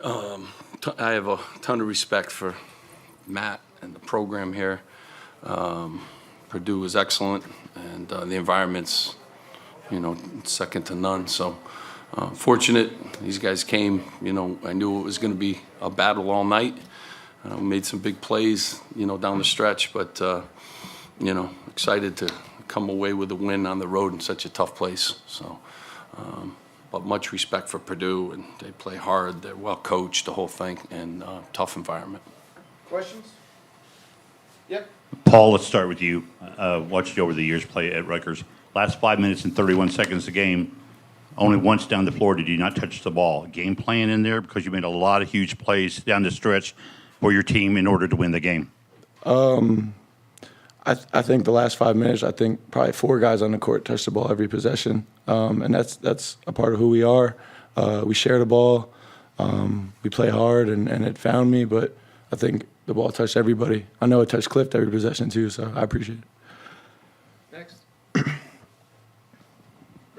I have a ton of respect for Matt and the program here. Purdue is excellent, and the environment's, second to none. So fortunate these guys came. I knew it was going to be a battle all night. Made some big plays, down the stretch, but excited to come away with a win on the road in such a tough place. So, but much respect for Purdue, and they play hard. They're well coached, the whole thing, and tough environment. Questions? Yep. Paul, let's start with you. Watched you over the years play at Rutgers. Last 5 minutes and 31 seconds of the game, only once down the floor did you not touch the ball. Game plan in there because you made a lot of huge plays down the stretch for your team in order to win the game. I think the last 5 minutes, I think probably 4 guys on the court touched the ball every possession, and that's a part of who we are. We share the ball, we play hard, and it found me, but I think the ball touched everybody. I know it touched Cliff every possession too, so I appreciate it. Next.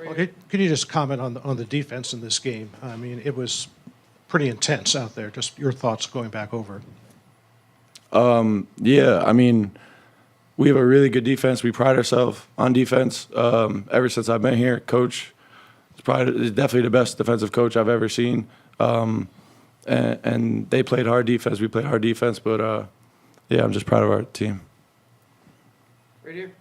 Okay, could you just comment on the defense in this game? I mean, it was pretty intense out there. Just your thoughts going back over it. Yeah, I mean, we have a really good defense. We pride ourselves on defense. Ever since I've been here, Coach is definitely the best defensive coach I've ever seen. And they played hard defense. We played hard defense, but yeah, I'm just proud of our team. Right here.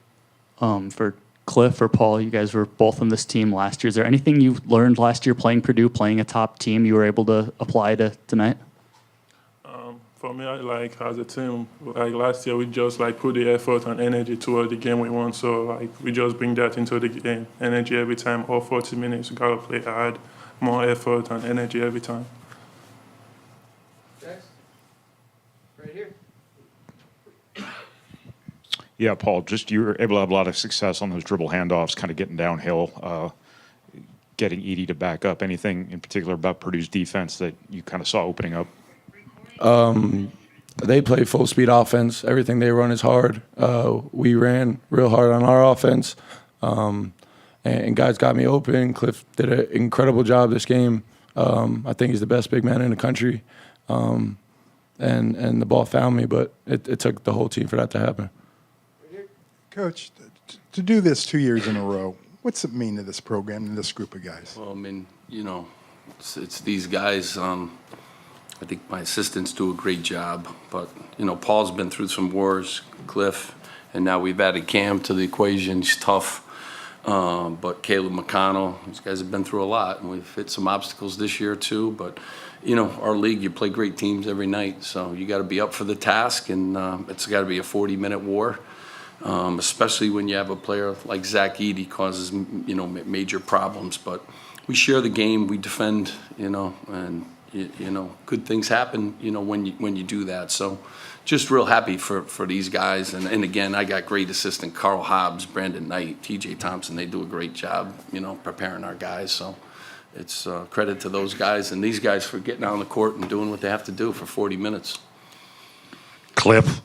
For Cliff or Paul, you guys were both on this team last year. Is there anything you learned last year playing Purdue, playing a top team, you were able to apply to tonight? For me, as a team, last year, we just put the effort and energy toward the game we won. So we just bring that into the game. Energy every time, all 40 minutes, we gotta play hard, more effort and energy every time. Next. Right here. Yeah, Paul, just you were able to have a lot of success on those dribble handoffs, kind of getting downhill, getting Edey to back up. Anything in particular about Purdue's defense that you kind of saw opening up? They play full speed offense. Everything they run is hard. We ran real hard on our offense, and guys got me open. Cliff did an incredible job this game. I think he's the best big man in the country, and the ball found me, but it took the whole team for that to happen. Coach, to do this 2 years in a row, what's it mean to this program and this group of guys? Well, I mean, it's these guys. I think my assistants do a great job, but Paul's been through some wars, Cliff, and now we've added Cam to the equation. He's tough, but Caleb McConnell, these guys have been through a lot, and we've hit some obstacles this year too. But our league, you play great teams every night, so you got to be up for the task, and it's got to be a 40-minute war. Especially when you have a player like Zach Edey causes major problems. But we share the game, we defend, and good things happen, when you do that. So just real happy for these guys. And again, I got great assistant Carl Hobbs, Brandon Knight, TJ Thompson. They do a great job, preparing our guys. So it's credit to those guys and these guys for getting on the court and doing what they have to do for 40 minutes. Cliff,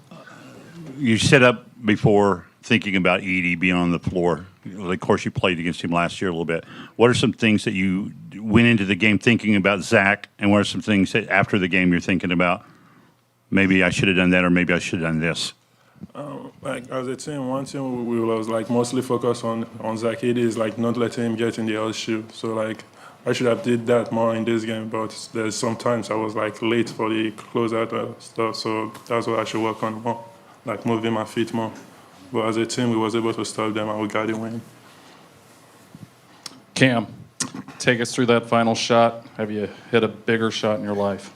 you set up before thinking about Edey being on the floor. Of course, you played against him last year a little bit. What are some things that you went into the game thinking about Zach, and what are some things that after the game you're thinking about, maybe I should have done that or maybe I should have done this? As a team, one thing we was mostly focused on Zach Edey is not letting him get in the other shoe. So I should have did that more in this game, but there's sometimes I was late for the closeout stuff, so that's what I should work on more, moving my feet more. But as a team, we was able to stop them and we got the win. Cam, take us through that final shot. Have you hit a bigger shot in your life?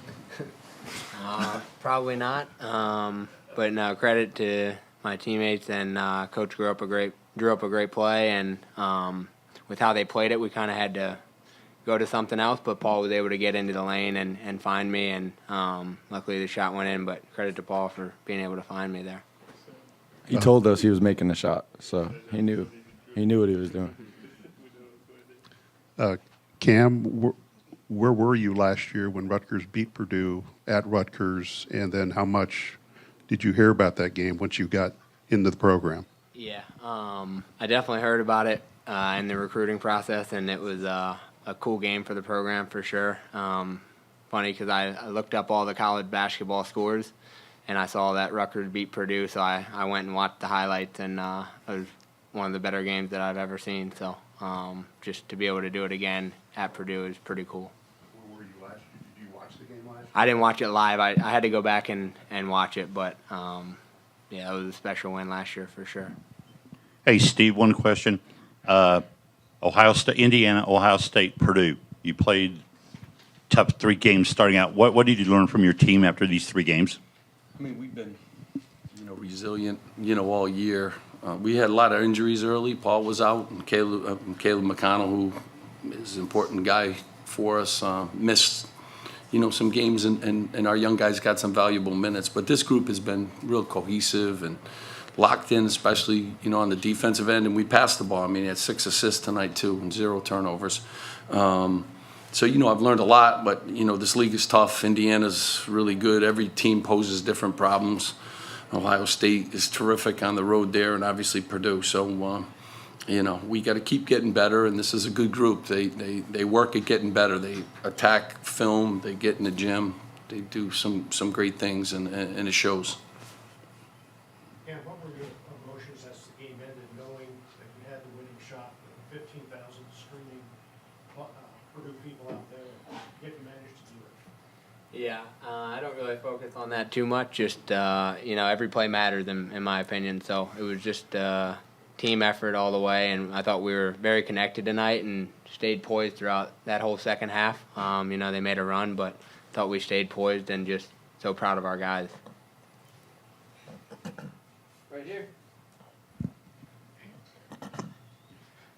Probably not. But no, credit to my teammates and Coach drew up a great play, and with how they played it, we kind of had to go to something else. But Paul was able to get into the lane and find me, and luckily the shot went in. But credit to Paul for being able to find me there. He told us he was making the shot, so he knew what he was doing. Cam, where were you last year when Rutgers beat Purdue at Rutgers, and then how much did you hear about that game once you got into the program? Yeah, I definitely heard about it in the recruiting process, and it was a cool game for the program for sure. Fun funny because I looked up all the college basketball scores, and I saw that Rutgers beat Purdue, so I went and watched the highlights, and it was one of the better games that I've ever seen. So just to be able to do it again at Purdue is pretty cool. Where were you last? Did you watch the game last? I didn't watch it live. I had to go back and watch it, but yeah, it was a special win last year for sure. Hey, Steve, one question. Ohio State, Indiana, Ohio State, Purdue. You played tough 3 games starting out. What did you learn from your team after these 3 games? I mean, we've been, resilient, all year. We had a lot of injuries early. Paul was out, and Caleb McConnell, who is an important guy for us, missed, some games, and our young guys got some valuable minutes. But this group has been real cohesive and locked in, especially, on the defensive end, and we passed the ball. I mean, he had 6 assists tonight, too, and 0 turnovers. So, I've learned a lot, but, this league is tough. Indiana's really good. Every team poses different problems. Ohio State is terrific on the road there, and obviously Purdue. So, we got to keep getting better, and this is a good group. They work at getting better. They attack film. They get in the gym. They do some great things, and it shows. And what were your emotions as the game ended, knowing that you had the winning shot, 15,000 screaming Purdue people out there, yet you managed to do it? Yeah, I don't really focus on that too much. Just every play mattered in my opinion. So it was just team effort all the way, and I thought we were very connected tonight and stayed poised throughout that whole second half. They made a run, but thought we stayed poised and just so proud of our guys. Right here.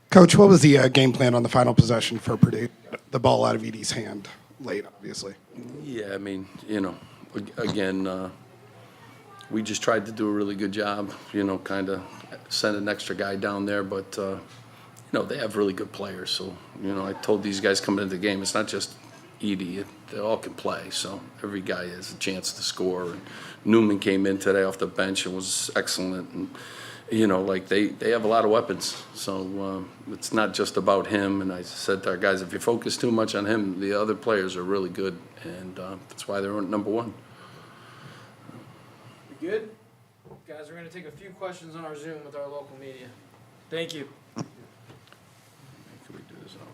Coach, what was the game plan on the final possession for Purdue? The ball out of Edie's hand late, obviously. Yeah, I mean, again, we just tried to do a really good job, kind of send an extra guy down there. But, they have really good players. So, I told these guys coming into the game, it's not just Edie. They all can play. So every guy has a chance to score. And Newman came in today off the bench and was excellent. And, they have a lot of weapons. So it's not just about him. And I said to our guys, if you focus too much on him, the other players are really good. And that's why they're number 1. You good? Guys, we're going to take a few questions on our Zoom with our local media. Thank you. Can we do this out?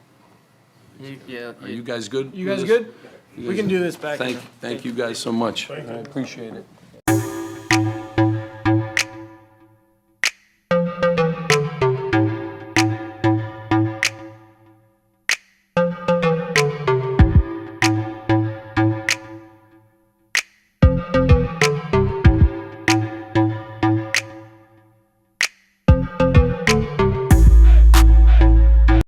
Yeah. Are you guys good? You guys good? We can do this back. Thank you guys so much. I appreciate it.